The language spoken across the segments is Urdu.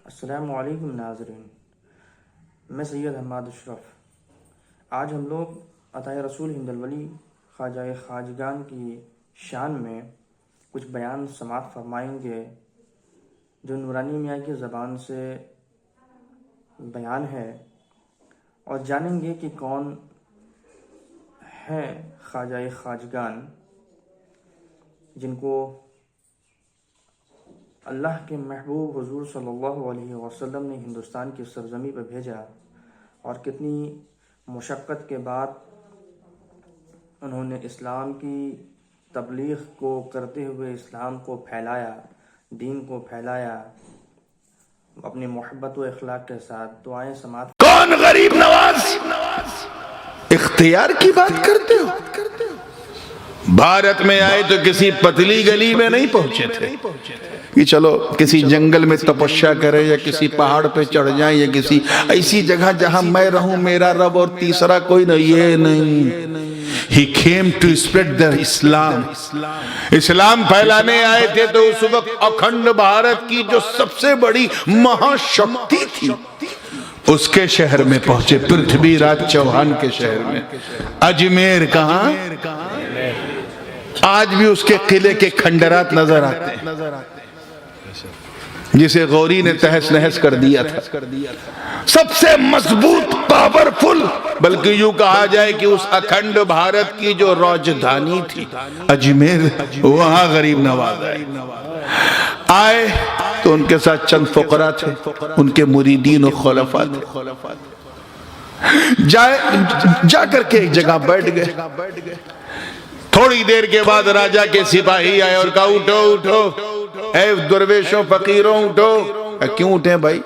السلام علیکم ناظرین، میں سید حماد اشرف۔ آج ہم لوگ عطائے رسول ہند الولی خواجہ خواجگان کی شان میں کچھ بیان سماعت فرمائیں گے جو نورانی میاں کی زبان سے بیان ہے، اور جانیں گے کہ کون ہیں خواجہ خواجگان جن کو اللہ کے محبوب حضور صلی اللہ علیہ وسلم نے ہندوستان کی سرزمین پہ بھیجا، اور کتنی مشقت کے بعد انہوں نے اسلام کی تبلیغ کو کرتے ہوئے اسلام کو پھیلایا، دین کو پھیلایا اپنی محبت و اخلاق کے ساتھ۔ تو آئیں سماعت۔ کون غریب نواز اختیار کی بات کرتے ہو؟ بھارت میں آئے تو کسی پتلی گلی میں نہیں پہنچے تھے کہ چلو کسی جنگل میں تپسیا کرے یا کسی پہاڑ پہ چڑھ جائیں یا کسی ایسی جگہ جہاں میں رہوں میرا رب اور تیسرا کوئی نہیں، یہ نہیں۔ He came to spread the Islam۔ اسلام پھیلانے آئے تھے تو اس وقت اکھنڈ بھارت کی جو سب سے بڑی مہاشکتی تھی اس کے شہر میں پہنچے، پرتھوی راج چوہان کے شہر میں۔ اجمیر کہاں؟ آج بھی اس کے قلعے کے کھنڈرات نظر آتے ہیں جسے غوری نے تہس نہس کر دیا تھا۔ سب سے مضبوط، پاورفل، بلکہ یوں کہا جائے کہ اس اکھنڈ بھارت کی جو راجدھانی تھی اجمیر، وہاں غریب نواز آئے تو ان کے ساتھ چند فقراء تھے، ان کے مریدین و خلفاء تھے۔ جا کر کے ایک جگہ بیٹھ گئے۔ تھوڑی دیر کے بعد راجہ کے سپاہی آئے اور کہا اٹھو اٹھو اے درویشوں فقیروں اٹھو۔ کیوں اٹھیں بھائی؟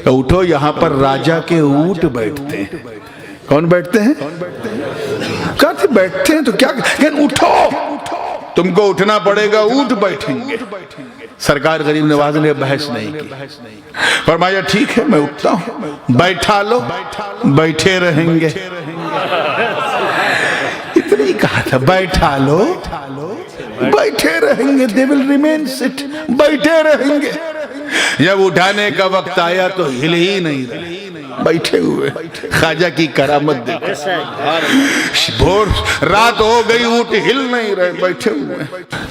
اٹھو، یہاں پر راجہ کے اونٹ بیٹھتے ہیں۔ کون بیٹھتے ہیں؟ کہتے بیٹھتے ہیں تو کیا کہیں؟ اٹھو، تم کو اٹھنا پڑے گا، اونٹ بیٹھیں گے۔ سرکار غریب نواز نے بحث نہیں کی، فرمایا ٹھیک ہے میں اٹھتا ہوں، بیٹھا لو، بیٹھے رہیں گے۔ اتنا ہی کہا تھا، بیٹھا لو، بیٹھے رہیں گے، they will remain sit، بیٹھے رہیں گے۔ جب اٹھانے کا وقت آیا تو ہل ہی نہیں رہے، بیٹھے ہوئے۔ خواجہ کی کرامت دیکھو، رات ہو گئی، اونٹ ہل نہیں رہے، بیٹھے ہوئے،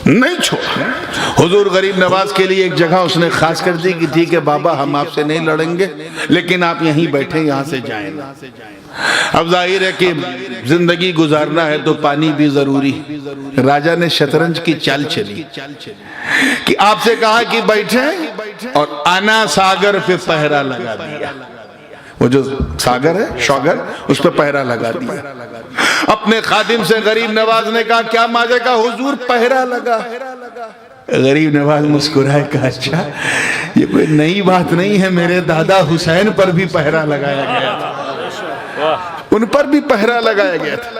نہیں چھوڑا۔ حضور غریب نواز کے لیے ایک جگہ اس نے خاص کر دی کہ ٹھیک ہے بابا ہم آپ سے نہیں لڑیں گے لیکن آپ یہیں بیٹھیں، یہاں سے جائیں۔ اب ظاہر ہے کہ زندگی گزارنا ہے تو پانی بھی ضروری۔ راجہ نے شطرنج کی چال چلی کہ آپ سے کہا کہ بیٹھیں اور انا ساگر پہ پہرا لگا دیا۔ وہ جو ساگر ہے، شوگر، اس پہ پہرا لگا دیا۔ اپنے خادم سے غریب نواز نے کہا کیا ماجے کا حضور پہرا لگا؟ غریب نواز مسکرائے، کہا اچھا یہ کوئی نئی بات نہیں ہے، میرے دادا حسین پر بھی پہرا لگایا گیا تھا، ان پر بھی پہرا لگایا گیا تھا۔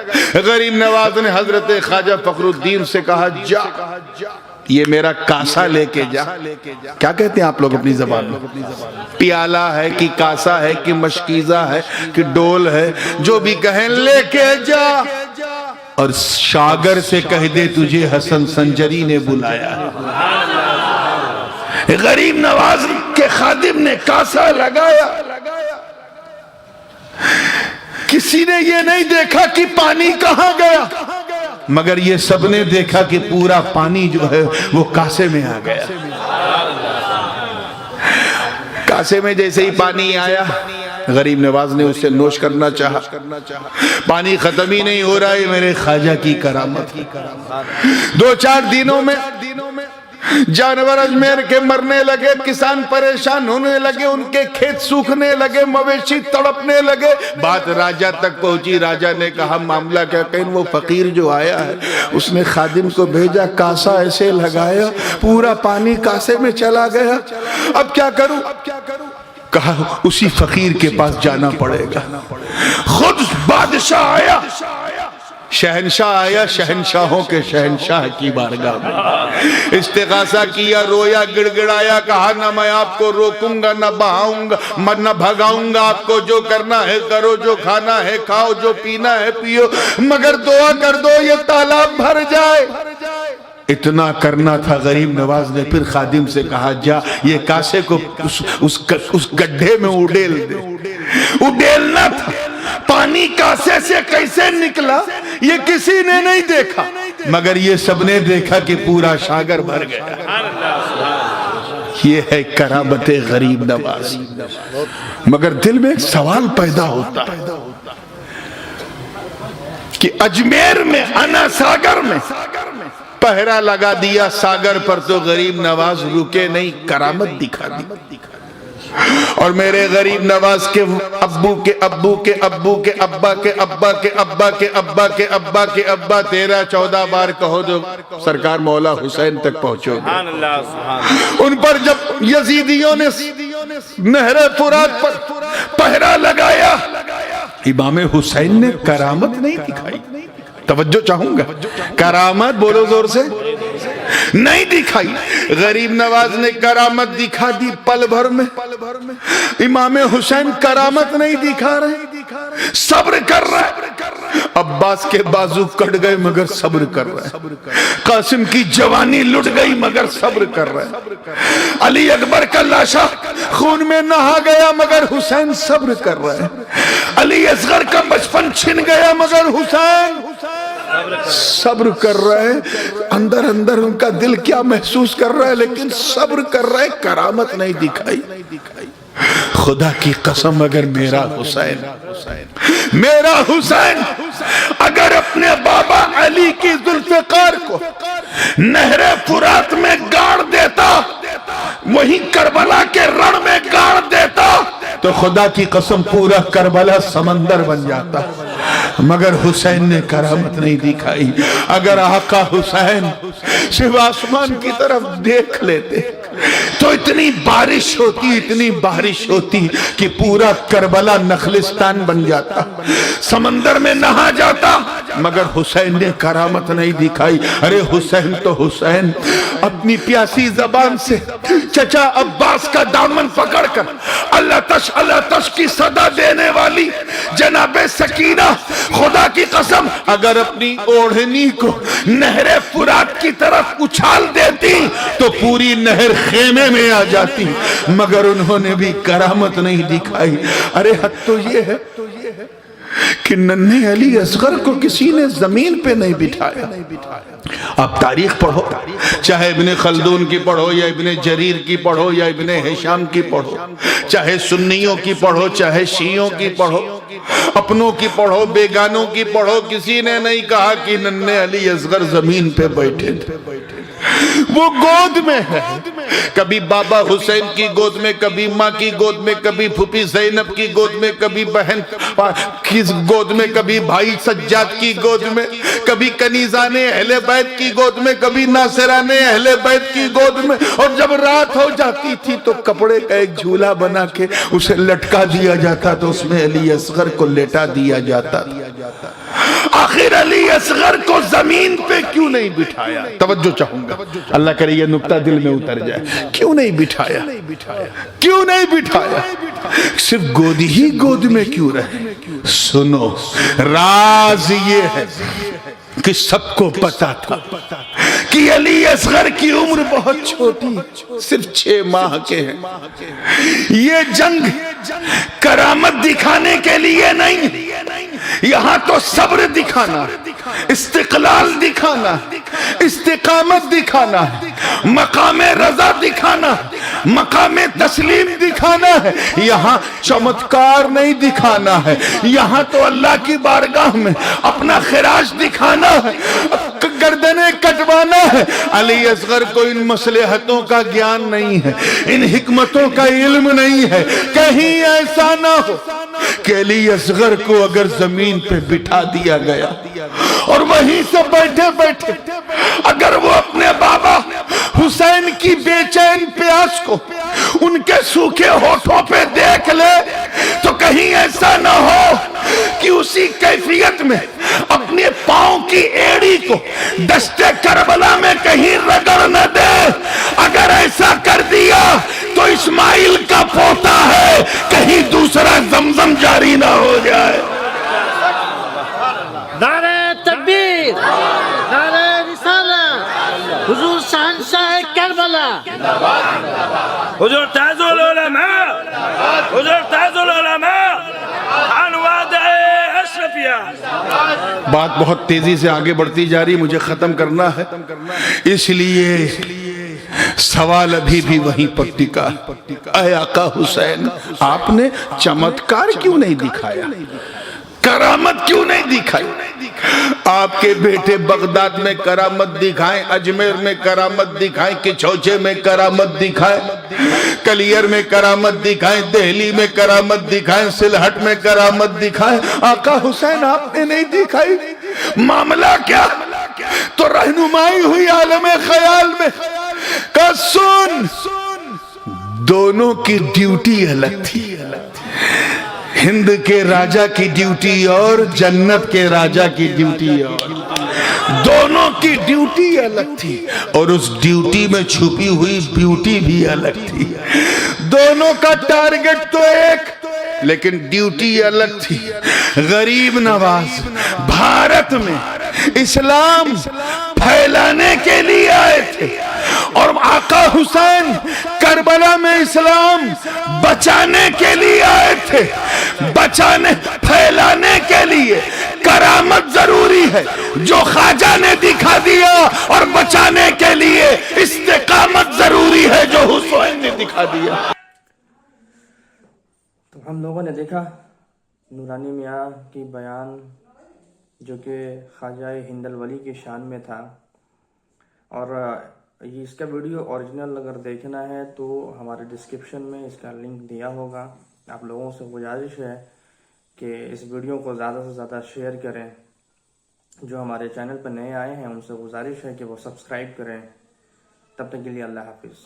غریب نواز نے حضرت خواجہ فخر الدین سے کہا جا، یہ میرا کاسا لے کے جا۔ کیا کہتے ہیں آپ لوگ اپنی زبان میں؟ پیالہ ہے کہ کاسا ہے کہ مشکیزہ ہے کہ ڈول ہے، جو بھی کہیں لے کے جا، اور شاگر سے کہہ دے تجھے حسن سنجری نے بلایا ہے۔ غریب نواز کے خادم نے کاسا لگایا، کسی نے یہ نہیں دیکھا کہ پانی کہاں گیا، مگر یہ سب نے دیکھا کہ پورا پانی جو ہے وہ کاسے میں آ گیا۔ کاسے میں جیسے ہی پانی آیا، غریب نواز نے اس سے نوش کرنا چاہا، پانی ختم ہی نہیں ہو رہا ہے۔ میرے خواجہ کی کرامت، 2-4 دنوں میں جانور اجمیر کے مرنے لگے، کسان پریشان ہونے لگے، ان کے کھیت سوکھنے لگے، مویشی تڑپنے لگے۔ بات راجہ تک پہنچی، راجہ نے کہا معاملہ کیا؟ کہیں وہ فقیر جو آیا ہے اس نے خادم کو بھیجا، کاسا ایسے لگایا، پورا پانی کاسے میں چلا گیا، اب کیا کروں؟ کہا اسی فقیر کے پاس جانا پڑے گا۔ خود بادشاہ آیا، شہنشاہ آیا، شہنشاہوں کے شہنشاہ کی بارگاہ میں استغاثہ کیا، رویا، گڑ گڑایا، کہا نہ میں آپ کو روکوں گا، نہ بہاؤں گا، نہ بھگاؤں گا، آپ کو جو کرنا ہے کرو، جو کھانا ہے کھاؤ، جو پینا ہے پیو، مگر دعا کر دو یہ تالاب بھر جائے۔ اتنا کرنا تھا غریب نواز نے پھر خادم سے کہا جا یہ کاسے کو اس گڈھے میں اڈیل دے. اڈیلنا تھا. پانی کاسے سے کیسے نکلا یہ کسی نے نہیں دیکھا مگر یہ سب نے دیکھا کہ پورا شاگر بھر گیا. یہ ہے کرامت غریب نواز. مگر دل میں ایک سوال پیدا ہوتا ہے کہ اجمیر میں انا ساگر میں پہرا لگا دیا ساگر پر تو غریب نواز رکے نہیں, کرامت دکھا دی. اور میرے غریب نواز کے ابو کے ابو کے ابو کے ابا کے ابا کے ابا کے ابا کے ابا کے ابا 13-14 بار کہو جو سرکار مولا حسین تک پہنچو گے. ان پر جب یزیدیوں نے نہر فرات پر پہرا لگایا امام حسین نے کرامت نہیں دکھائی. توجہ چاہوں گا, کرامت بولو زور سے نہیں دکھائی. غریب نواز نے کرامت دکھا دی پل بھر میں. امام حسین کرامت نہیں دکھا رہے, صبر کر رہا ہے. عباس کے بازو کٹ گئے مگر صبر کر رہا ہے. قاسم کی جوانی لٹ گئی مگر صبر کر رہا ہے. علی اکبر کا لاشا خون میں نہا گیا مگر حسین صبر کر رہا ہے. علی اصغر کا بچپن چھن گیا مگر حسین صبر کر رہا ہے. اندر اندر ان کا دل کیا محسوس کر رہا ہے لیکن صبر کر رہا ہے. کرامت نہیں دکھائی. خدا کی قسم اگر میرا حسین اگر اپنے بابا علی کی ذوالفقار کو نہر فرات میں گاڑ دیتا, وہیں کربلا کے رن میں گاڑ دیتا تو خدا کی قسم پورا کربلا سمندر بن جاتا. مگر حسین نے کرامت نہیں دکھائی. اگر آقا حسین صرف آسمان کی طرف دیکھ لیتے تو اتنی بارش ہوتی کہ پورا کربلا نخلستان بن جاتا, سمندر میں نہا جاتا. مگر حسین نے کرامت نہیں دکھائی. ارے حسین تو حسین اپنی پیاسی زبان سے چچا عباس کا دامن پکڑ کر اللہ تش کی صدا دینے والی جناب سکینہ خدا کی قسم اگر اپنی اوڑھنی کو نہر فرات کی طرف اچھال دیتی تو پوری نہر خیمے میں آ جاتی. مگر انہوں نے بھی کرامت نہیں دکھائی. ارے حد تو یہ ہے کہ ننھے علی اصغر کو کسی نے زمین پہ نہیں بٹھایا. آپ تاریخ پڑھو, چاہے ابن خلدون کی پڑھو یا ابن جریر کی پڑھو یا ابن ہشام کی پڑھو, چاہے سنیوں کی پڑھو چاہے شیعوں کی پڑھو, اپنوں کی پڑھو بیگانوں کی پڑھو, کسی نے نہیں کہا کہ ننھے علی اصغر زمین پہ بیٹھے تھے. وہ گود میں ہے, کبھی بابا حسین کی گود میں, کبھی ماں کی گود میں, کبھی پھوپھی زینب کی گود میں, کبھی بہن کی گود میں, کبھی بھائی سجاد کی گود میں, کبھی کنیزان اہل بیت کی گود میں, کبھی ناصران اہل بیت کی گود میں. اور جب رات ہو جاتی تھی تو کپڑے کا ایک جھولا بنا کے اسے لٹکا دیا جاتا تو اس میں علی اصغر کو لیٹا دیا جاتا. آخر علی اصغر کو زمین پہ کیوں نہیں بٹھایا؟ توجہ چاہوں گا, اللہ کرے یہ نکتہ دل میں اتر جائے. کیوں نہیں بٹھایا؟ کیوں نہیں بٹھایا؟ صرف گود ہی گود میں کیوں رہے؟ سنو, راز یہ ہے کہ سب کو پتا تھا کہ علی اصغر کی عمر بہت چھوٹی, صرف 6 ماہ کے ہیں. یہ جنگ کرامت دکھانے کے لیے نہیں, یہاں تو صبر دکھانا, استقلال دکھانا, استقامت دکھانا ہے, مقام رضا دکھانا, مقام تسلیم دکھانا ہے. یہاں چمتکار نہیں دکھانا ہے, یہاں تو اللہ کی بارگاہ میں اپنا خراج دکھانا ہے, گردنیں کٹوانا ہے. علی اصغر کو ان مصلحتوں کا گیان نہیں ہے, ان حکمتوں کا علم نہیں ہے. کہیں ایسا نہ ہو کہ علی اصغر کو اگر زمین پہ بٹھا دیا گیا اور وہیں سے بیٹھے بیٹھے اگر وہ اپنے بابا حسین کی بے چین پیاس کو ان کے سوکھے ہونٹوں پہ دیکھ لے تو کہیں ایسا نہ ہو کہ اسی کیفیت میں اپنے پاؤں کی ایڑی کو دشت کربلا میں کہیں رگڑ نہ دے. اگر ایسا کر دیا تو اسماعیل کا پوتا ہے, کہیں دوسرا زمزم جاری نہ ہو جائے. نعرہ تکبیر, نعرہ رسالت. حضور تاج العلماء، حضور تاج العلماء عن وادع اشرفیہ. بات بہت تیزی سے آگے بڑھتی جا رہی، مجھے ختم کرنا ہے، اس لیے سوال ابھی بھی وہیں پر ٹکا. اے آقا حسین، آپ نے چمتکار کیوں نہیں دکھایا؟ کرامت کیوں نہیں دکھائی؟ آپ کے بیٹے بغداد میں کرامت دکھائیں، اجمیر میں کرامت دکھائیں، کچھوچے میں کرامت دکھائیں، کلیر میں کرامت دکھائیں، دہلی میں کرامت دکھائیں، سلہٹ میں کرامت دکھائیں. آقا حسین آپ نے نہیں دکھائی، معاملہ کیا؟ تو رہنمائی ہوئی عالم خیال میں. کہ سن، دونوں کی ڈیوٹی الگ تھی. ہند کے راجہ کی ڈیوٹی اور جنت کے راجہ کی ڈیوٹی اور، دونوں کی ڈیوٹی الگ تھی، اور اس ڈیوٹی میں چھپی ہوئی بیوٹی بھی الگ تھی. دونوں کا ٹارگٹ تو ایک، لیکن ڈیوٹی الگ تھی. غریب نواز بھارت میں اسلام پھیلانے کے لیے آئے تھے، اور آقا حسین کربلا میں اسلام بچانے کے لیے آئے تھے. بچانے، پھیلانے کے لیے کرامت ضروری ہے جو خواجہ نے دکھا دیا، اور بچانے کے لیے استقامت ضروری ہے جو حسین نے دکھا دیا. تو ہم لوگوں نے دیکھا نورانی میاں کی بیان جو کہ خواجہ ہند الولی کی شان میں تھا. اور یہ اس کا ویڈیو اوریجنل اگر دیکھنا ہے تو ہمارے ڈسکرپشن میں اس کا لنک دیا ہوگا. آپ لوگوں سے گزارش ہے کہ اس ویڈیو کو زیادہ سے زیادہ شیئر کریں. جو ہمارے چینل پر نئے آئے ہیں ان سے گزارش ہے کہ وہ سبسکرائب کریں. تب تک کے لیے اللہ حافظ.